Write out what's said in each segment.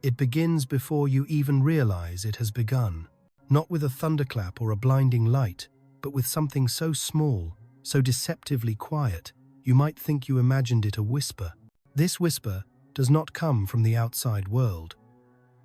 It begins before you even realize it has begun, not with a thunderclap or a blinding light, but with something so small, so deceptively quiet, you might think you imagined it a whisper. This whisper does not come from the outside world.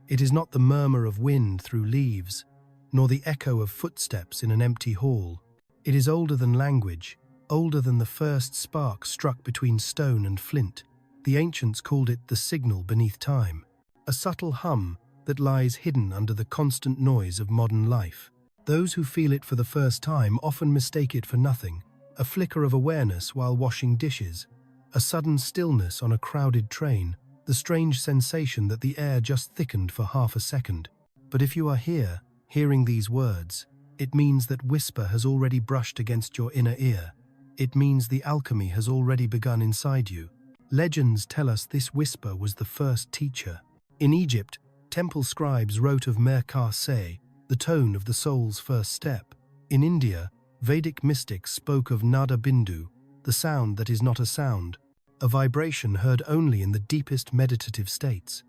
It is not the murmur of wind through leaves, nor the echo of footsteps in an empty hall. It is older than language, older than the first spark struck between stone and flint. The ancients called it the signal beneath time, a subtle hum that lies hidden under the constant noise of modern life. Those who feel it for the first time often mistake it for nothing, a flicker of awareness while washing dishes, a sudden stillness on a crowded train, the strange sensation that the air just thickened for half a second. But if you are here, hearing these words, it means that whisper has already brushed against your inner ear. It means the alchemy has already begun inside you. Legends tell us this whisper was the first teacher. In Egypt, temple scribes wrote of Merkar Se, the tone of the soul's first step. In India, Vedic mystics spoke of Nada Bindu, the sound that is not a sound, a vibration heard only in the deepest meditative states.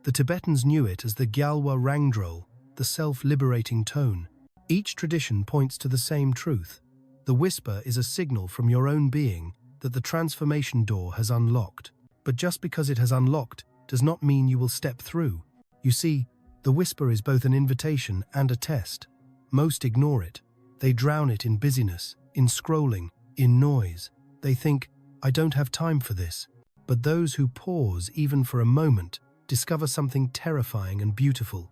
The Tibetans knew it as the Gyalwa Rangdrol, the self-liberating tone. Each tradition points to the same truth. The whisper is a signal from your own being that the transformation door has unlocked. But just because it has unlocked does not mean you will step through. You see, the whisper is both an invitation and a test. Most ignore it. They drown it in busyness, in scrolling, in noise. They think, I don't have time for this. But those who pause even for a moment discover something terrifying and beautiful.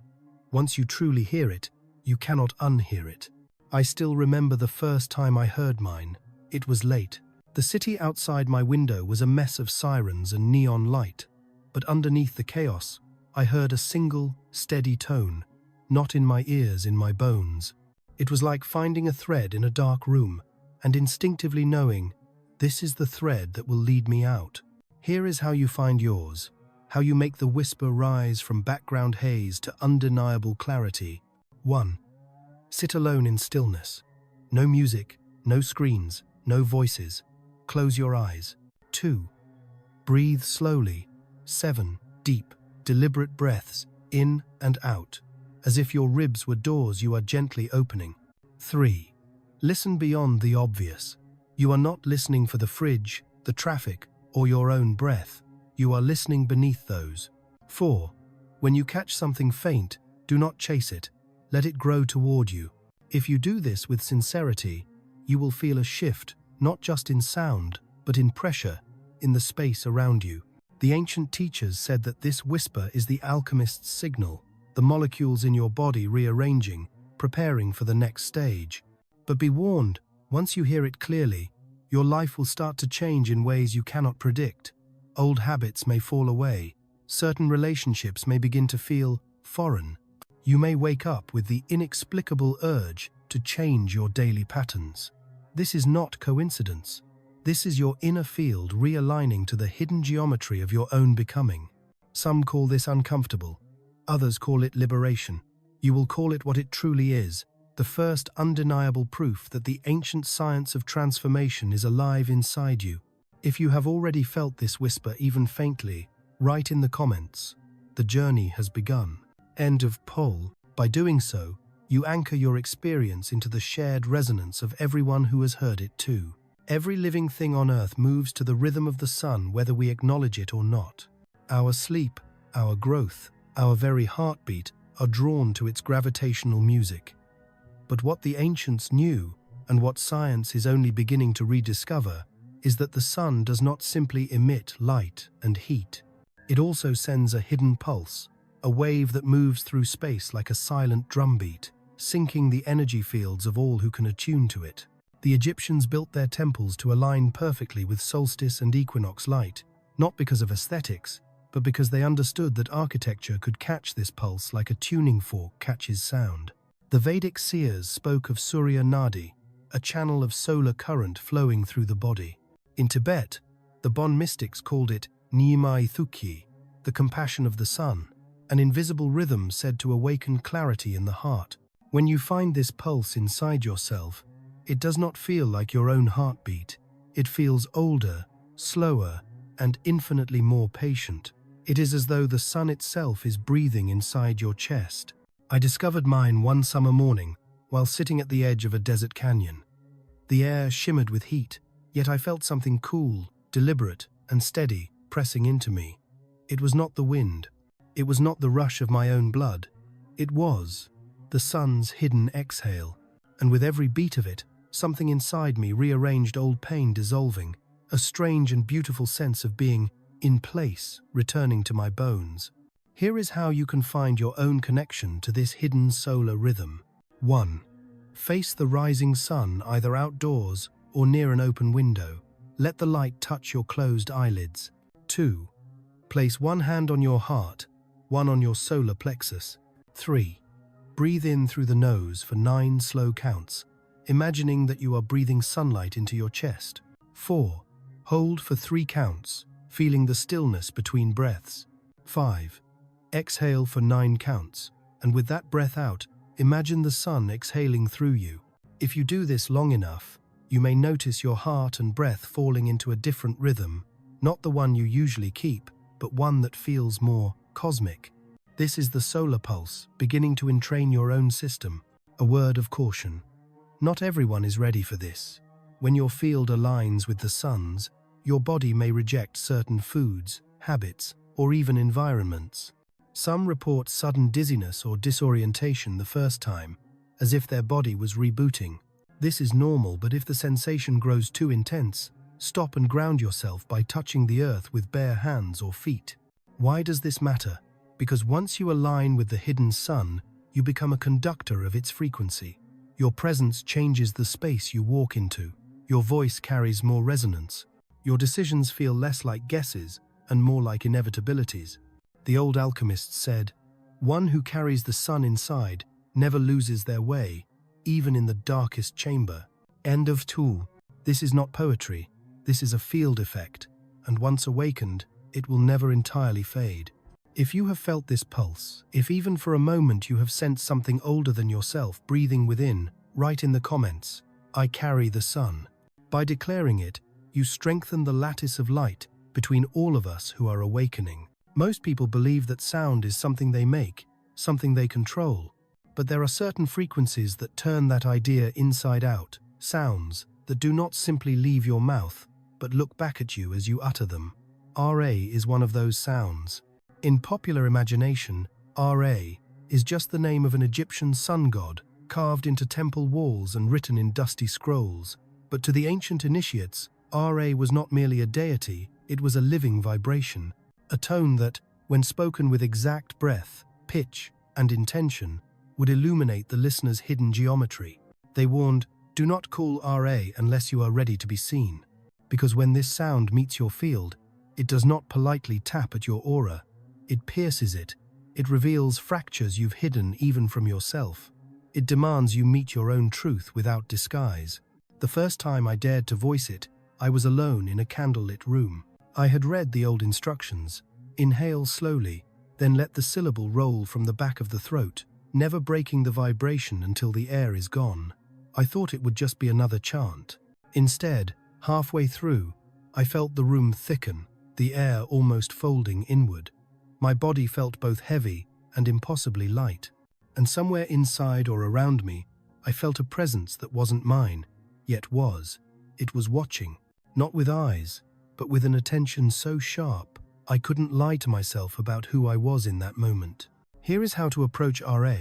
Once you truly hear it, you cannot unhear it. I still remember the first time I heard mine. It was late. The city outside my window was a mess of sirens and neon light. But underneath the chaos, I heard a single, steady tone, not in my ears, in my bones. It was like finding a thread in a dark room and instinctively knowing, this is the thread that will lead me out. Here is how you find yours, how you make the whisper rise from background haze to undeniable clarity. 1. Sit alone in stillness. No music, no screens, no voices. Close your eyes. 2. Breathe slowly. 7 deep, deliberate breaths, in and out, as if your ribs were doors you are gently opening. 3. Listen beyond the obvious. You are not listening for the fridge, the traffic, or your own breath. You are listening beneath those. 4. When you catch something faint, do not chase it. Let it grow toward you. If you do this with sincerity, you will feel a shift, not just in sound, but in pressure, in the space around you. The ancient teachers said that this whisper is the alchemist's signal, the molecules in your body rearranging, preparing for the next stage. But be warned, once you hear it clearly, your life will start to change in ways you cannot predict. Old habits may fall away. Certain relationships may begin to feel foreign. You may wake up with the inexplicable urge to change your daily patterns. This is not coincidence. This is your inner field realigning to the hidden geometry of your own becoming. Some call this uncomfortable. Others call it liberation. You will call it what it truly is, the first undeniable proof that the ancient science of transformation is alive inside you. If you have already felt this whisper even faintly, write in the comments. The journey has begun. End of poll. By doing so, you anchor your experience into the shared resonance of everyone who has heard it too. Every living thing on earth moves to the rhythm of the sun whether we acknowledge it or not. Our sleep, our growth, our very heartbeat are drawn to its gravitational music. But what the ancients knew, and what science is only beginning to rediscover, is that the sun does not simply emit light and heat. It also sends a hidden pulse, a wave that moves through space like a silent drumbeat, syncing the energy fields of all who can attune to it. The Egyptians built their temples to align perfectly with solstice and equinox light, not because of aesthetics, but because they understood that architecture could catch this pulse like a tuning fork catches sound. The Vedic seers spoke of Surya Nadi, a channel of solar current flowing through the body. In Tibet, the Bon mystics called it Nyimai Thukyi, the compassion of the sun, an invisible rhythm said to awaken clarity in the heart. When you find this pulse inside yourself, it does not feel like your own heartbeat. It feels older, slower, and infinitely more patient. It is as though the sun itself is breathing inside your chest. I discovered mine one summer morning while sitting at the edge of a desert canyon. The air shimmered with heat, yet I felt something cool, deliberate, and steady pressing into me. It was not the wind. It was not the rush of my own blood. It was the sun's hidden exhale, and with every beat of it, something inside me rearranged old pain dissolving, a strange and beautiful sense of being in place returning to my bones. Here is how you can find your own connection to this hidden solar rhythm. 1. Face the rising sun either outdoors or near an open window. Let the light touch your closed eyelids. 2. Place one hand on your heart, one on your solar plexus. 3. Breathe in through the nose for 9 slow counts, imagining that you are breathing sunlight into your chest. 4. Hold for 3 counts, feeling the stillness between breaths. 5. Exhale for 9 counts, and with that breath out, imagine the sun exhaling through you. If you do this long enough, you may notice your heart and breath falling into a different rhythm, not the one you usually keep, but one that feels more cosmic. This is the solar pulse, beginning to entrain your own system. A word of caution. Not everyone is ready for this. When your field aligns with the sun's, your body may reject certain foods, habits, or even environments. Some report sudden dizziness or disorientation the first time, as if their body was rebooting. This is normal, but if the sensation grows too intense, stop and ground yourself by touching the earth with bare hands or feet. Why does this matter? Because once you align with the hidden sun, you become a conductor of its frequency. Your presence changes the space you walk into. Your voice carries more resonance. Your decisions feel less like guesses and more like inevitabilities. The old alchemists said, "One who carries the sun inside never loses their way, even in the darkest chamber." End of 2. This is not poetry. This is a field effect, and once awakened, it will never entirely fade. If you have felt this pulse, if even for a moment you have sensed something older than yourself breathing within, write in the comments, "I carry the sun." By declaring it, you strengthen the lattice of light between all of us who are awakening. Most people believe that sound is something they make, something they control. But there are certain frequencies that turn that idea inside out, sounds that do not simply leave your mouth, but look back at you as you utter them. Ra is one of those sounds. In popular imagination, Ra is just the name of an Egyptian sun god, carved into temple walls and written in dusty scrolls. But to the ancient initiates, Ra was not merely a deity, it was a living vibration, a tone that, when spoken with exact breath, pitch, and intention, would illuminate the listener's hidden geometry. They warned, "Do not call Ra unless you are ready to be seen," because when this sound meets your field, it does not politely tap at your aura. It pierces it. It reveals fractures you've hidden even from yourself. It demands you meet your own truth without disguise. The first time I dared to voice it, I was alone in a candlelit room. I had read the old instructions. Inhale slowly, then let the syllable roll from the back of the throat, never breaking the vibration until the air is gone. I thought it would just be another chant. Instead, halfway through, I felt the room thicken, the air almost folding inward. My body felt both heavy and impossibly light. And somewhere inside or around me, I felt a presence that wasn't mine, yet was. It was watching, not with eyes, but with an attention so sharp, I couldn't lie to myself about who I was in that moment. Here is how to approach Ra,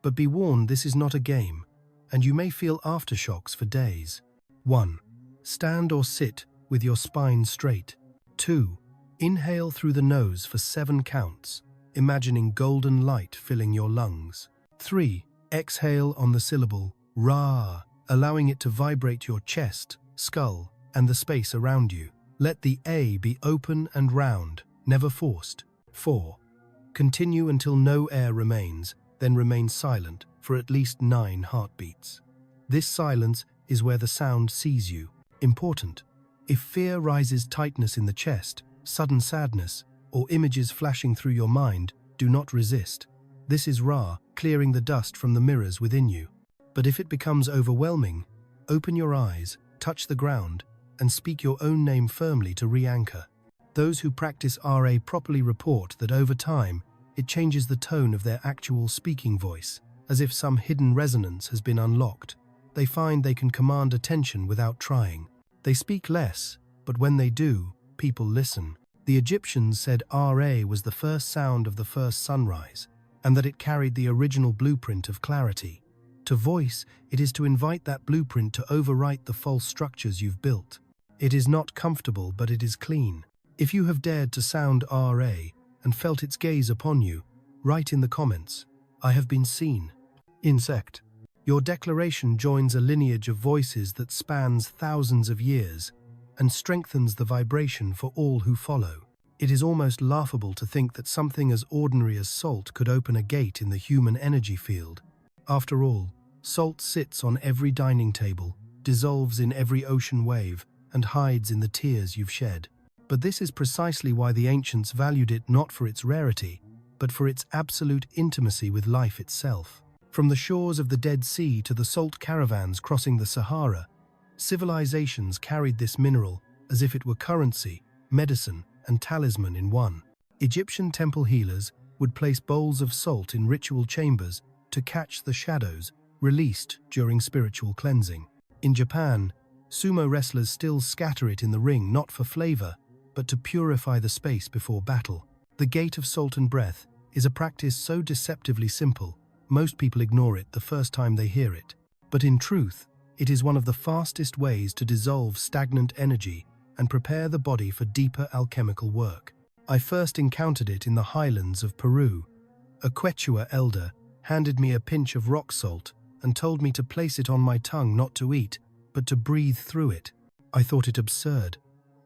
but be warned, this is not a game, and you may feel aftershocks for days. 1. Stand or sit with your spine straight. 2. Inhale through the nose for 7 counts, imagining golden light filling your lungs. 3. Exhale on the syllable Ra, allowing it to vibrate your chest, skull, and the space around you. Let the A be open and round, never forced. 4. Continue until no air remains, then remain silent for at least 9 heartbeats. This silence is where the sound sees you. Important. If fear rises, tightness in the chest, sudden sadness, or images flashing through your mind, do not resist. This is Ra, clearing the dust from the mirrors within you. But if it becomes overwhelming, open your eyes, touch the ground, and speak your own name firmly to re-anchor. Those who practice RA properly report that over time, it changes the tone of their actual speaking voice, as if some hidden resonance has been unlocked. They find they can command attention without trying. They speak less, but when they do, people listen. The Egyptians said RA was the first sound of the first sunrise, and that it carried the original blueprint of clarity. To voice, it is to invite that blueprint to overwrite the false structures you've built. It is not comfortable, but it is clean. If you have dared to sound RA and felt its gaze upon you, write in the comments, "I have been seen." Insect. Your declaration joins a lineage of voices that spans thousands of years and strengthens the vibration for all who follow. It is almost laughable to think that something as ordinary as salt could open a gate in the human energy field. After all, salt sits on every dining table, dissolves in every ocean wave, and hides in the tears you've shed. But this is precisely why the ancients valued it not for its rarity, but for its absolute intimacy with life itself. From the shores of the Dead Sea to the salt caravans crossing the Sahara, civilizations carried this mineral as if it were currency, medicine, and talisman in one. Egyptian temple healers would place bowls of salt in ritual chambers to catch the shadows released during spiritual cleansing. In Japan, sumo wrestlers still scatter it in the ring not for flavor, but to purify the space before battle. The gate of salt and breath is a practice so deceptively simple, most people ignore it the first time they hear it. But in truth, it is one of the fastest ways to dissolve stagnant energy and prepare the body for deeper alchemical work. I first encountered it in the highlands of Peru. A Quechua elder handed me a pinch of rock salt and told me to place it on my tongue, not to eat, but to breathe through it. I thought it absurd,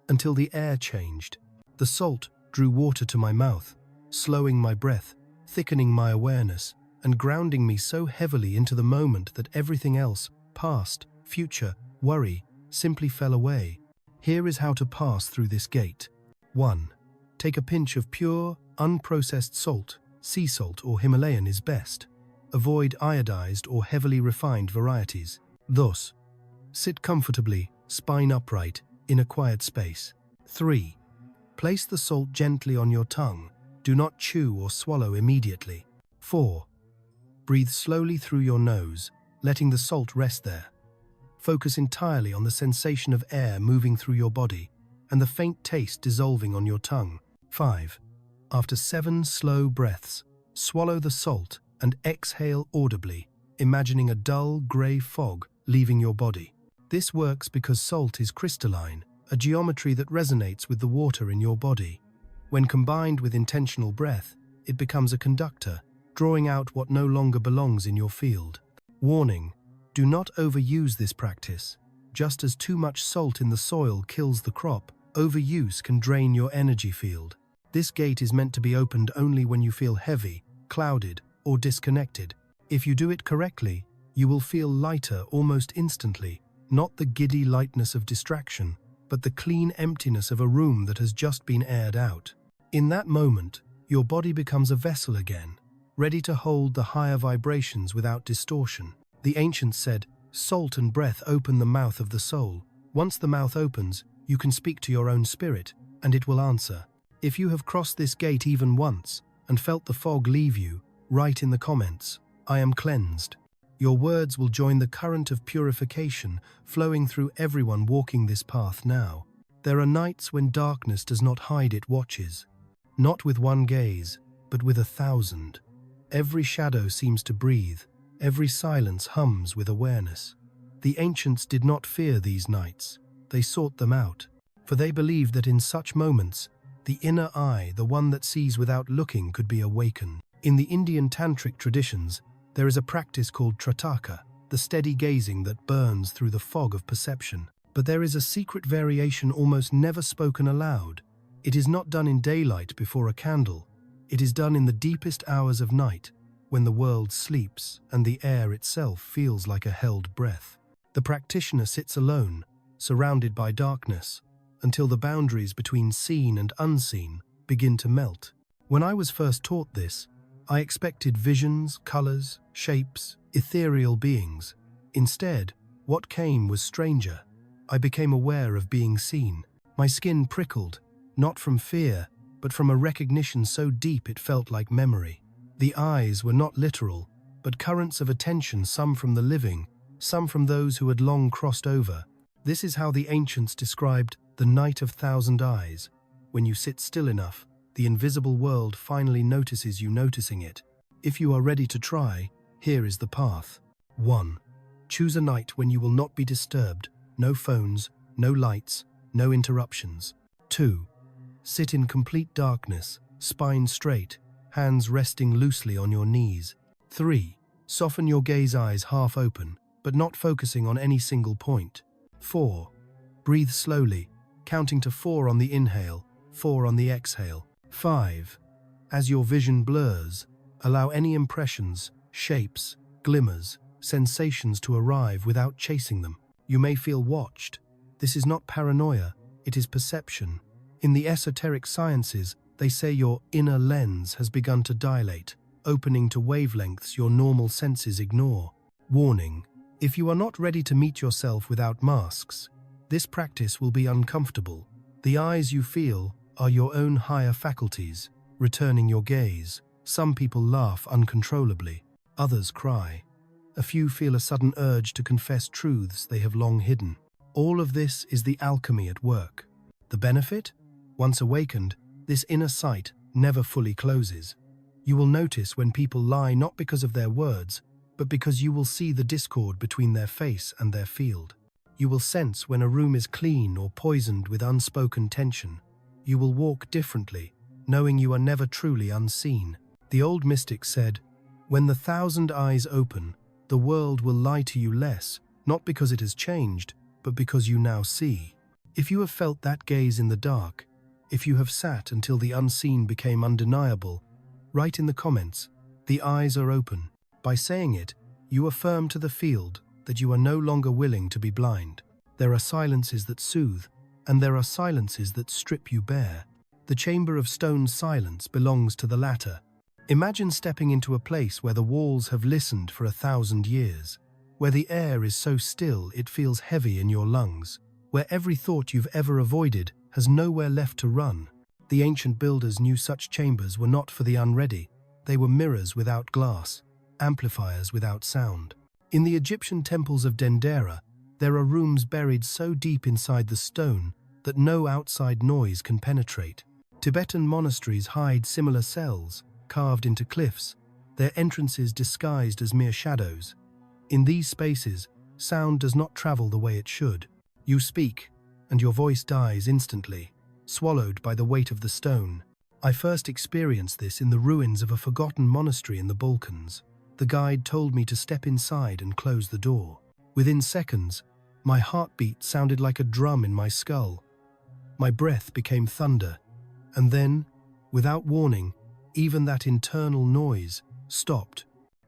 until the air changed. The salt drew water to my mouth, slowing my breath, thickening my awareness, and grounding me so heavily into the moment that everything else, past, future, worry, simply fell away. Here is how to pass through this gate. 1. Take a pinch of pure, unprocessed salt. Sea salt or Himalayan is best. Avoid iodized or heavily refined varieties. Thus, sit comfortably, spine upright, in a quiet space. 3. Place the salt gently on your tongue. Do not chew or swallow immediately. 4. Breathe slowly through your nose, letting the salt rest there. Focus entirely on the sensation of air moving through your body and the faint taste dissolving on your tongue. 5. After 7 slow breaths, swallow the salt and exhale audibly, imagining a dull grey fog leaving your body. This works because salt is crystalline, a geometry that resonates with the water in your body. When combined with intentional breath, it becomes a conductor, drawing out what no longer belongs in your field. Warning: do not overuse this practice. Just as too much salt in the soil kills the crop, overuse can drain your energy field. This gate is meant to be opened only when you feel heavy, clouded, or disconnected. If you do it correctly, you will feel lighter almost instantly, not the giddy lightness of distraction, but the clean emptiness of a room that has just been aired out. In that moment, your body becomes a vessel again, ready to hold the higher vibrations without distortion. The ancients said, "Salt and breath open the mouth of the soul." Once the mouth opens, you can speak to your own spirit, and it will answer. If you have crossed this gate even once and felt the fog leave you, write in the comments, "I am cleansed." Your words will join the current of purification flowing through everyone walking this path now. There are nights when darkness does not hide, it watches. Not with one gaze, but with 1,000. Every shadow seems to breathe, every silence hums with awareness. The ancients did not fear these nights, they sought them out, for they believed that in such moments, the inner eye, the one that sees without looking, could be awakened. In the Indian tantric traditions, there is a practice called trataka, the steady gazing that burns through the fog of perception. But there is a secret variation almost never spoken aloud. It is not done in daylight before a candle. It is done in the deepest hours of night, when the world sleeps and the air itself feels like a held breath. The practitioner sits alone, surrounded by darkness, until the boundaries between seen and unseen begin to melt. When I was first taught this, I expected visions, colors, shapes, ethereal beings. Instead, what came was stranger. I became aware of being seen. My skin prickled, not from fear, but from a recognition so deep it felt like memory. The eyes were not literal, but currents of attention, some from the living, some from those who had long crossed over. This is how the ancients described the night of thousand eyes. When you sit still enough, the invisible world finally notices you noticing it. If you are ready to try, here is the path. 1. Choose a night when you will not be disturbed. No phones, no lights, no interruptions. 2. Sit in complete darkness, spine straight, hands resting loosely on your knees. 3. Soften your gaze, eyes half open, but not focusing on any single point. 4. Breathe slowly, counting to 4 on the inhale, 4 on the exhale. 5. As your vision blurs, allow any impressions, shapes, glimmers, sensations to arrive without chasing them. You may feel watched. This is not paranoia, it is perception. In the esoteric sciences, they say your inner lens has begun to dilate, opening to wavelengths your normal senses ignore. Warning: if you are not ready to meet yourself without masks, this practice will be uncomfortable. The eyes you feel are your own higher faculties, returning your gaze. Some people laugh uncontrollably, others cry. A few feel a sudden urge to confess truths they have long hidden. All of this is the alchemy at work. The benefit? Once awakened, this inner sight never fully closes. You will notice when people lie not because of their words, but because you will see the discord between their face and their field. You will sense when a room is clean or poisoned with unspoken tension. You will walk differently, knowing you are never truly unseen. The old mystic said, "When the 1,000 eyes open, the world will lie to you less, not because it has changed, but because you now see." If you have felt that gaze in the dark, if you have sat until the unseen became undeniable, write in the comments, "The eyes are open." By saying it, you affirm to the field that you are no longer willing to be blind. There are silences that soothe, and there are silences that strip you bare. The chamber of stone silence belongs to the latter. Imagine stepping into a place where the walls have listened for 1,000 years, where the air is so still it feels heavy in your lungs, where every thought you've ever avoided has nowhere left to run. The ancient builders knew such chambers were not for the unready. They were mirrors without glass, amplifiers without sound. In the Egyptian temples of Dendera, there are rooms buried so deep inside the stone that no outside noise can penetrate. Tibetan monasteries hide similar cells, carved into cliffs, their entrances disguised as mere shadows. In these spaces, sound does not travel the way it should. You speak, and your voice dies instantly, swallowed by the weight of the stone. I first experienced this in the ruins of a forgotten monastery in the Balkans. The guide told me to step inside and close the door. Within seconds, my heartbeat sounded like a drum in my skull. My breath became thunder, and then, without warning, even that internal noise stopped.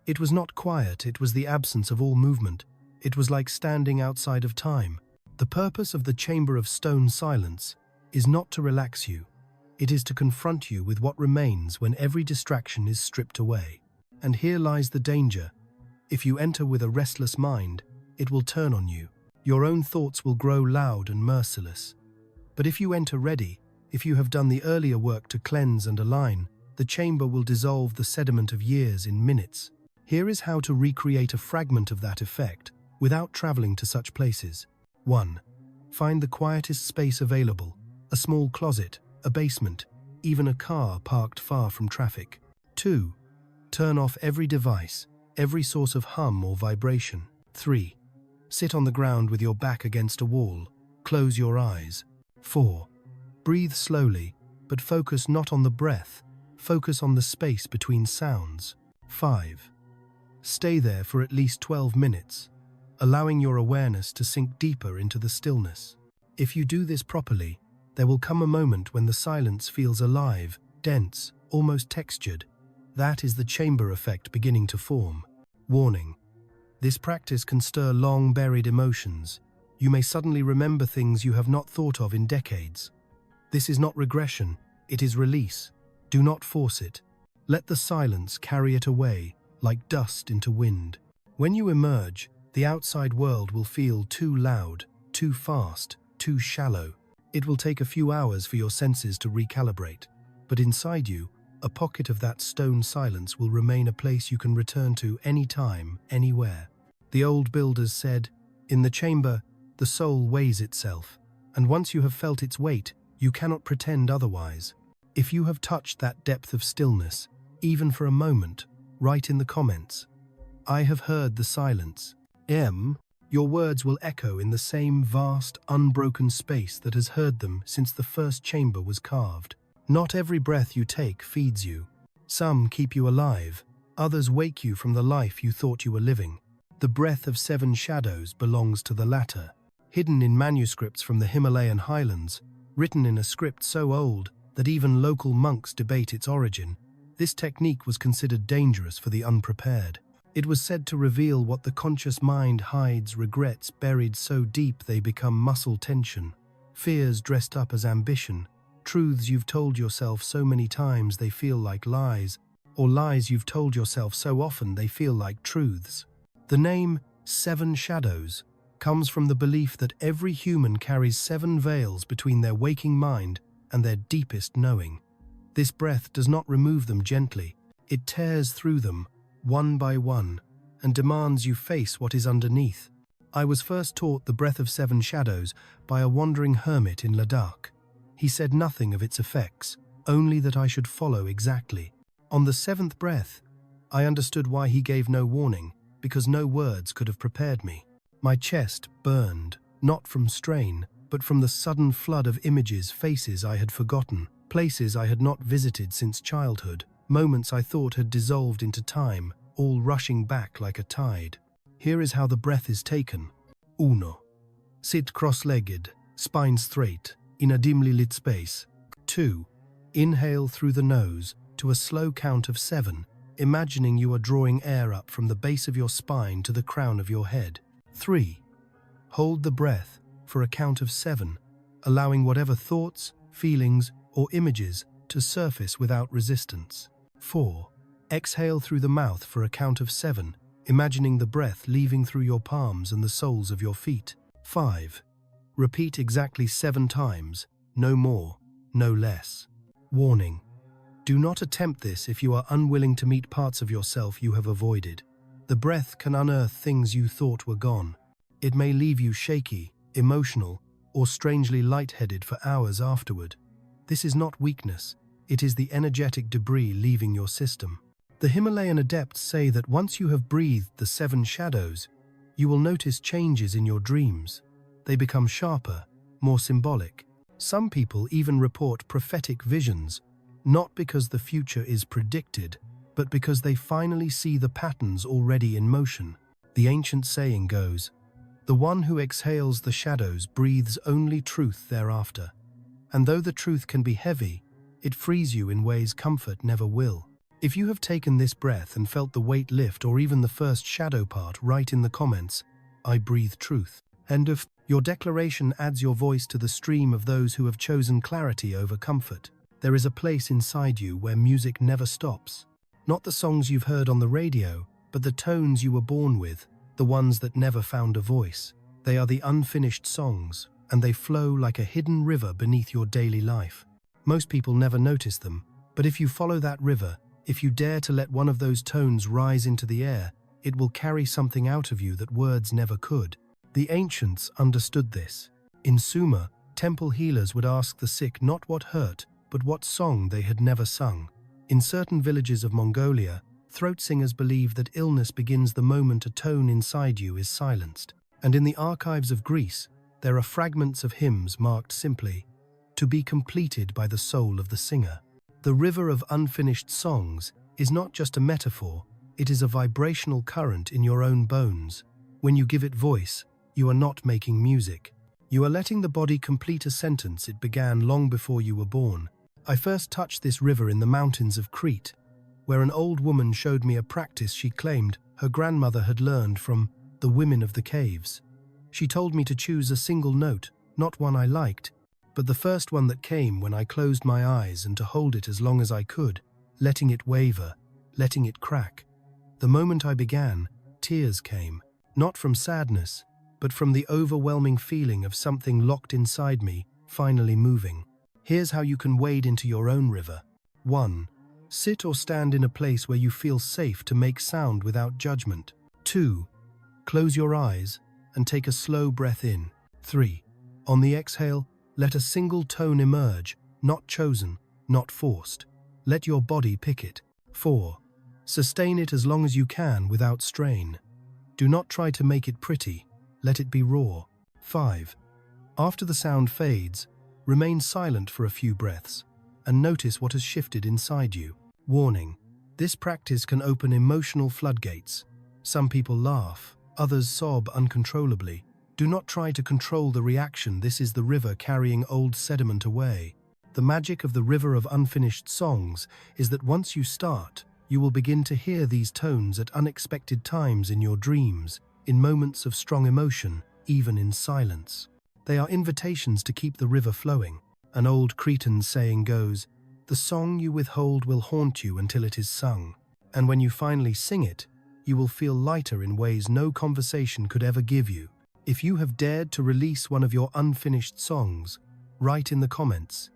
It was not quiet, it was the absence of all movement. It was like standing outside of time. The purpose of the chamber of stone silence is not to relax you. It is to confront you with what remains when every distraction is stripped away. And here lies the danger. If you enter with a restless mind, it will turn on you. Your own thoughts will grow loud and merciless. But if you enter ready, if you have done the earlier work to cleanse and align, the chamber will dissolve the sediment of years in minutes. Here is how to recreate a fragment of that effect without traveling to such places. 1. Find the quietest space available, a small closet, a basement, even a car parked far from traffic. 2. Turn off every device, every source of hum or vibration. 3. Sit on the ground with your back against a wall. Close your eyes. 4. Breathe slowly, but focus not on the breath. Focus on the space between sounds. 5. Stay there for at least 12 minutes, allowing your awareness to sink deeper into the stillness. If you do this properly, there will come a moment when the silence feels alive, dense, almost textured. That is the chamber effect beginning to form. Warning: this practice can stir long-buried emotions. You may suddenly remember things you have not thought of in decades. This is not regression, it is release. Do not force it. Let the silence carry it away, like dust into wind. When you emerge, the outside world will feel too loud, too fast, too shallow. It will take a few hours for your senses to recalibrate, but inside you, a pocket of that stone silence will remain a place you can return to anytime, anywhere. The old builders said, "In the chamber, the soul weighs itself, and once you have felt its weight, you cannot pretend otherwise." If you have touched that depth of stillness, even for a moment, write in the comments, "I have heard the silence." Your words will echo in the same vast, unbroken space that has heard them since the first chamber was carved. Not every breath you take feeds you. Some keep you alive, others wake you from the life you thought you were living. The breath of 7 shadows belongs to the latter. Hidden in manuscripts from the Himalayan highlands, written in a script so old that even local monks debate its origin, this technique was considered dangerous for the unprepared. It was said to reveal what the conscious mind hides, regrets buried so deep they become muscle tension, fears dressed up as ambition, truths you've told yourself so many times they feel like lies, or lies you've told yourself so often they feel like truths. The name 7 Shadows comes from the belief that every human carries 7 veils between their waking mind and their deepest knowing. This breath does not remove them gently, it tears through them, one by one, and demands you face what is underneath. I was first taught the breath of 7 shadows by a wandering hermit in Ladakh. He said nothing of its effects, only that I should follow exactly. On the 7th breath, I understood why he gave no warning, because no words could have prepared me. My chest burned, not from strain, but from the sudden flood of images, faces I had forgotten, places I had not visited since childhood, moments I thought had dissolved into time, all rushing back like a tide. Here is how the breath is taken. 1. Sit cross-legged, spine straight, in a dimly lit space. 2. Inhale through the nose to a slow count of 7, imagining you are drawing air up from the base of your spine to the crown of your head. 3. Hold the breath for a count of 7, allowing whatever thoughts, feelings, or images to surface without resistance. 4. Exhale through the mouth for a count of 7, imagining the breath leaving through your palms and the soles of your feet. 5. Repeat exactly 7 times, no more, no less. Warning: do not attempt this if you are unwilling to meet parts of yourself you have avoided. The breath can unearth things you thought were gone. It may leave you shaky, emotional, or strangely lightheaded for hours afterward. This is not weakness, it is the energetic debris leaving your system. The Himalayan adepts say that once you have breathed the 7 shadows, you will notice changes in your dreams. They become sharper, more symbolic. Some people even report prophetic visions, not because the future is predicted, but because they finally see the patterns already in motion. The ancient saying goes, "The one who exhales the shadows breathes only truth thereafter." And though the truth can be heavy, it frees you in ways comfort never will. If you have taken this breath and felt the weight lift or even the first shadow part, write in the comments, "I breathe truth." And if your declaration adds your voice to the stream of those who have chosen clarity over comfort, there is a place inside you where music never stops. Not the songs you've heard on the radio, but the tones you were born with, the ones that never found a voice. They are the unfinished songs, and they flow like a hidden river beneath your daily life. Most people never notice them, but if you follow that river, if you dare to let one of those tones rise into the air, it will carry something out of you that words never could. The ancients understood this. In Sumer, temple healers would ask the sick not what hurt, but what song they had never sung. In certain villages of Mongolia, throat singers believe that illness begins the moment a tone inside you is silenced. And in the archives of Greece, there are fragments of hymns marked simply, "To be completed by the soul of the singer." The river of unfinished songs is not just a metaphor, it is a vibrational current in your own bones. When you give it voice, you are not making music. You are letting the body complete a sentence it began long before you were born. I first touched this river in the mountains of Crete, where an old woman showed me a practice she claimed her grandmother had learned from the women of the caves. She told me to choose a single note, not one I liked, but the first one that came when I closed my eyes, and to hold it as long as I could, letting it waver, letting it crack. The moment I began, tears came, not from sadness, but from the overwhelming feeling of something locked inside me, finally moving. Here's how you can wade into your own river. 1. Sit or stand in a place where you feel safe to make sound without judgment. 2. Close your eyes and take a slow breath in. 3. On the exhale, let a single tone emerge, not chosen, not forced. Let your body pick it. 4. Sustain it as long as you can without strain. Do not try to make it pretty, let it be raw. 5. After the sound fades, remain silent for a few breaths and notice what has shifted inside you. Warning: this practice can open emotional floodgates. Some people laugh, others sob uncontrollably. Do not try to control the reaction. This is the river carrying old sediment away. The magic of the river of unfinished songs is that once you start, you will begin to hear these tones at unexpected times in your dreams, in moments of strong emotion, even in silence. They are invitations to keep the river flowing. An old Cretan saying goes, "The song you withhold will haunt you until it is sung." And when you finally sing it, you will feel lighter in ways no conversation could ever give you. If you have dared to release one of your unfinished songs, write in the comments.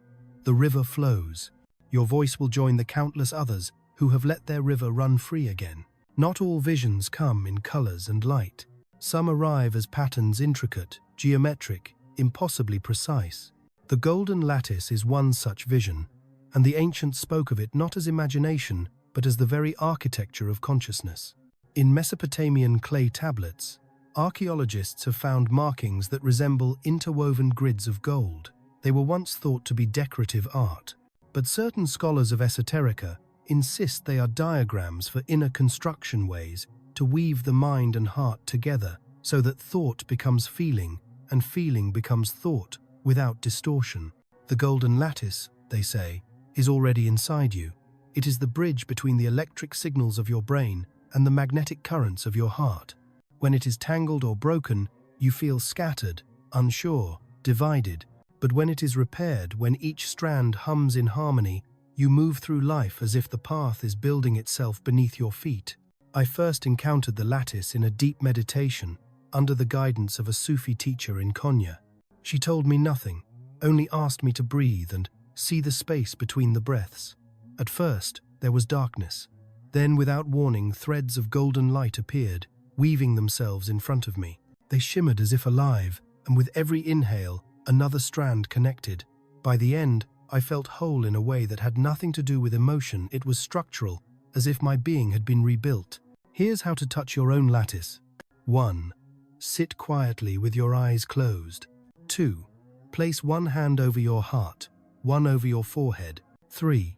The river flows. Your voice will join the countless others who have let their river run free again. Not all visions come in colors and light. Some arrive as patterns intricate, geometric, impossibly precise. The golden lattice is one such vision, and the ancients spoke of it not as imagination, but as the very architecture of consciousness. In Mesopotamian clay tablets, archaeologists have found markings that resemble interwoven grids of gold. They were once thought to be decorative art, but certain scholars of esoterica insist they are diagrams for inner construction ways to weave the mind and heart together so that thought becomes feeling and feeling becomes thought without distortion. The golden lattice, they say, is already inside you. It is the bridge between the electric signals of your brain and the magnetic currents of your heart. When it is tangled or broken, you feel scattered, unsure, divided. But when it is repaired, when each strand hums in harmony, you move through life as if the path is building itself beneath your feet. I first encountered the lattice in a deep meditation under the guidance of a Sufi teacher in Konya. She told me nothing, only asked me to breathe and see the space between the breaths. At first, there was darkness. Then, without warning, threads of golden light appeared, weaving themselves in front of me. They shimmered as if alive, and with every inhale, another strand connected. By the end, I felt whole in a way that had nothing to do with emotion. It was structural, as if my being had been rebuilt. Here's how to touch your own lattice. 1. Sit quietly with your eyes closed. 2. Place one hand over your heart, one over your forehead. 3.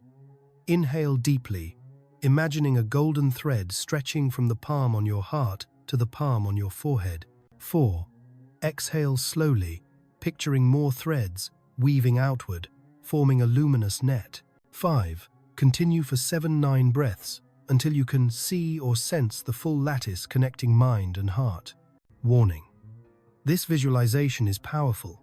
Inhale deeply, imagining a golden thread stretching from the palm on your heart to the palm on your forehead. 4. Exhale slowly, picturing more threads weaving outward, forming a luminous net. 5. Continue for 7-9 breaths until you can see or sense the full lattice connecting mind and heart. Warning: this visualization is powerful.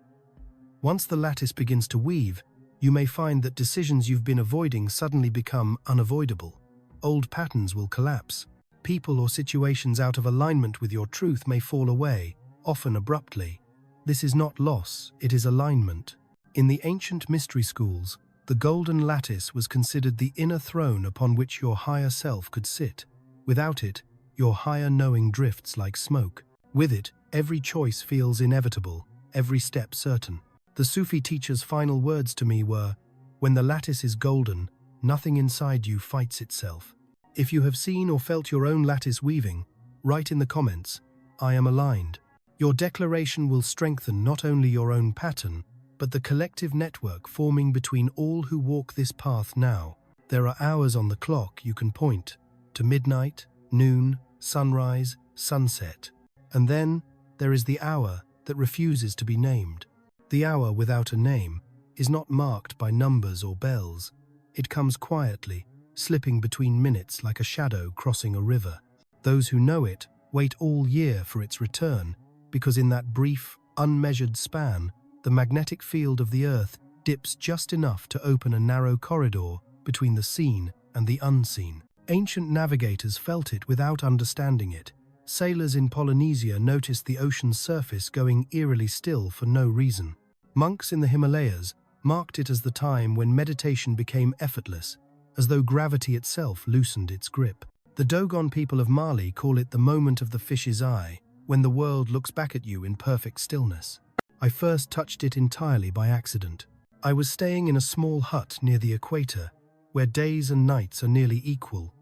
Once the lattice begins to weave, you may find that decisions you've been avoiding suddenly become unavoidable. Old patterns will collapse. People or situations out of alignment with your truth may fall away, often abruptly. This is not loss, it is alignment. In the ancient mystery schools, the golden lattice was considered the inner throne upon which your higher self could sit. Without it, your higher knowing drifts like smoke. With it, every choice feels inevitable, every step certain. The Sufi teacher's final words to me were, "When the lattice is golden, nothing inside you fights itself." If you have seen or felt your own lattice weaving, write in the comments, "I am aligned." Your declaration will strengthen not only your own pattern, but the collective network forming between all who walk this path now. There are hours on the clock you can point to: midnight, noon, sunrise, sunset. And then there is the hour that refuses to be named. The hour without a name is not marked by numbers or bells. It comes quietly, slipping between minutes like a shadow crossing a river. Those who know it wait all year for its return, because in that brief, unmeasured span, the magnetic field of the Earth dips just enough to open a narrow corridor between the seen and the unseen. Ancient navigators felt it without understanding it. Sailors in Polynesia noticed the ocean's surface going eerily still for no reason. Monks in the Himalayas marked it as the time when meditation became effortless, as though gravity itself loosened its grip. The Dogon people of Mali call it the moment of the fish's eye, when the world looks back at you in perfect stillness. I first touched it entirely by accident. I was staying in a small hut near the equator, where days and nights are nearly equal.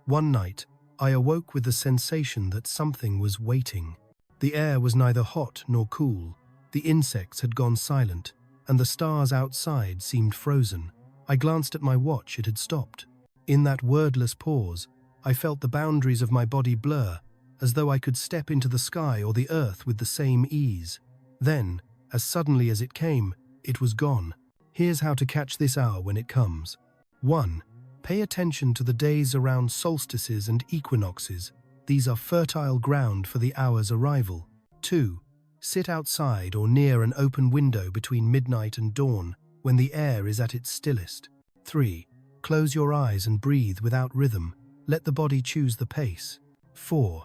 One night, I awoke with the sensation that something was waiting. The air was neither hot nor cool, the insects had gone silent, and the stars outside seemed frozen. I glanced at my watch, it had stopped. In that wordless pause, I felt the boundaries of my body blur, as though I could step into the sky or the earth with the same ease. Then, as suddenly as it came, it was gone. Here's how to catch this hour when it comes. 1. Pay attention to the days around solstices and equinoxes. These are fertile ground for the hour's arrival. 2. Sit outside or near an open window between midnight and dawn, when the air is at its stillest. 3. Close your eyes and breathe without rhythm. Let the body choose the pace. 4.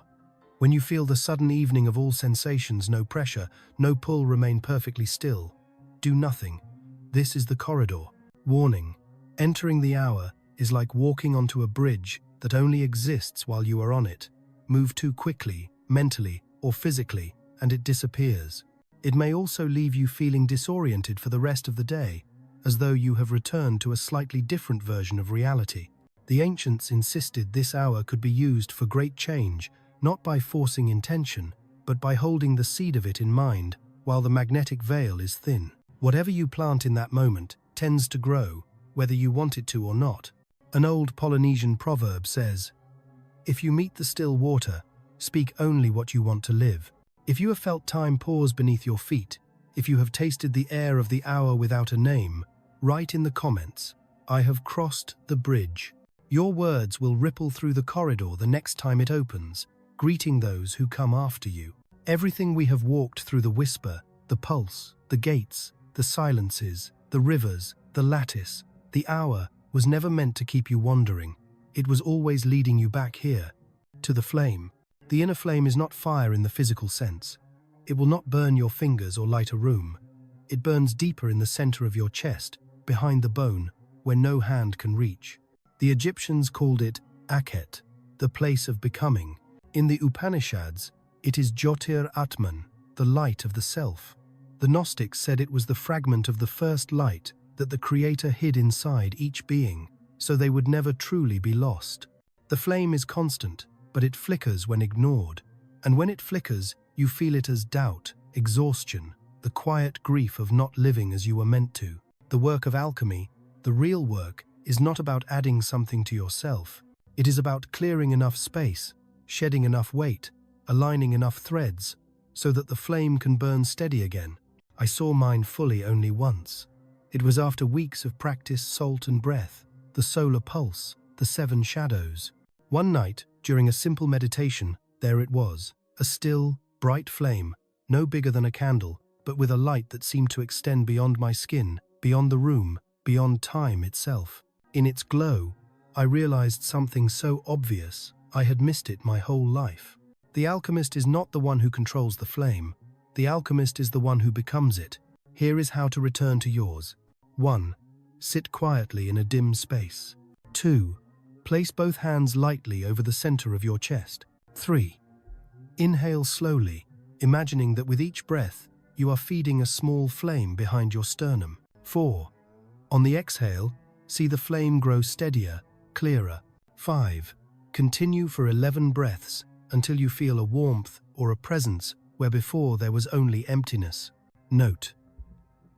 When you feel the sudden evening of all sensations, no pressure, no pull, remain perfectly still. Do nothing. This is the corridor. Warning. Entering the hour is like walking onto a bridge that only exists while you are on it. Move too quickly, mentally or physically, and it disappears. It may also leave you feeling disoriented for the rest of the day, as though you have returned to a slightly different version of reality. The ancients insisted this hour could be used for great change, not by forcing intention, but by holding the seed of it in mind while the magnetic veil is thin. Whatever you plant in that moment tends to grow, whether you want it to or not. An old Polynesian proverb says, "If you meet the still water, speak only what you want to live." If you have felt time pause beneath your feet, if you have tasted the air of the hour without a name, write in the comments, "I have crossed the bridge." Your words will ripple through the corridor the next time it opens, greeting those who come after you. Everything we have walked through, the whisper, the pulse, the gates, the silences, the rivers, the lattice, the hour, was never meant to keep you wandering. It was always leading you back here, to the flame. The inner flame is not fire in the physical sense. It will not burn your fingers or light a room. It burns deeper in the center of your chest, behind the bone, where no hand can reach. The Egyptians called it Akhet, the place of becoming. In the Upanishads, it is Jyotir Atman, the light of the self. The Gnostics said it was the fragment of the first light that the Creator hid inside each being, so they would never truly be lost. The flame is constant, but it flickers when ignored. And when it flickers, you feel it as doubt, exhaustion, the quiet grief of not living as you were meant to. The work of alchemy, the real work, is not about adding something to yourself. It is about clearing enough space, shedding enough weight, aligning enough threads, so that the flame can burn steady again. I saw mine fully only once. It was after weeks of practice, salt and breath, the solar pulse, the 7 shadows. One night, during a simple meditation, there it was, a still, bright flame, no bigger than a candle, but with a light that seemed to extend beyond my skin, beyond the room, beyond time itself. In its glow, I realized something so obvious, I had missed it my whole life. The alchemist is not the one who controls the flame. The alchemist is the one who becomes it. Here is how to return to yours. 1. Sit quietly in a dim space. 2. Place both hands lightly over the center of your chest. 3. Inhale slowly, imagining that with each breath, you are feeding a small flame behind your sternum. 4. On the exhale, see the flame grow steadier, clearer. 5. Continue for 11 breaths until you feel a warmth or a presence where before there was only emptiness. Note: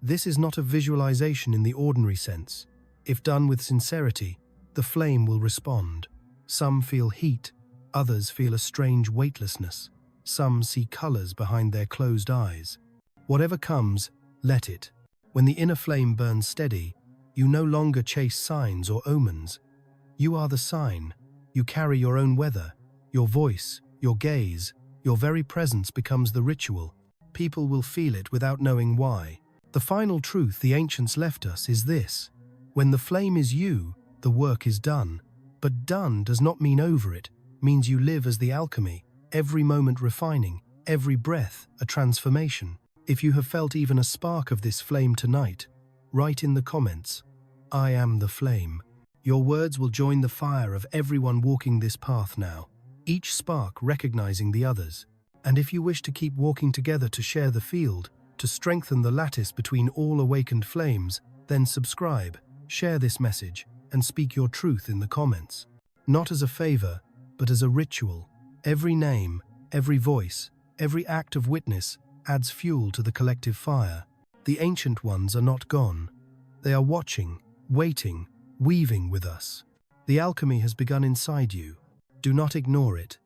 this is not a visualization in the ordinary sense. If done with sincerity, the flame will respond. Some feel heat, others feel a strange weightlessness. Some see colors behind their closed eyes. Whatever comes, let it. When the inner flame burns steady, you no longer chase signs or omens. You are the sign. You carry your own weather, your voice, your gaze. Your very presence becomes the ritual. People will feel it without knowing why. The final truth the ancients left us is this: when the flame is you, the work is done. But done does not mean over, it means you live as the alchemy, every moment refining, every breath a transformation. If you have felt even a spark of this flame tonight, write in the comments, "I am the flame." Your words will join the fire of everyone walking this path now, each spark recognizing the others. And if you wish to keep walking together to share the field, to strengthen the lattice between all awakened flames, then subscribe, share this message, and speak your truth in the comments. Not as a favor, but as a ritual. Every name, every voice, every act of witness adds fuel to the collective fire. The ancient ones are not gone. They are watching, waiting, weaving with us. The alchemy has begun inside you. Do not ignore it.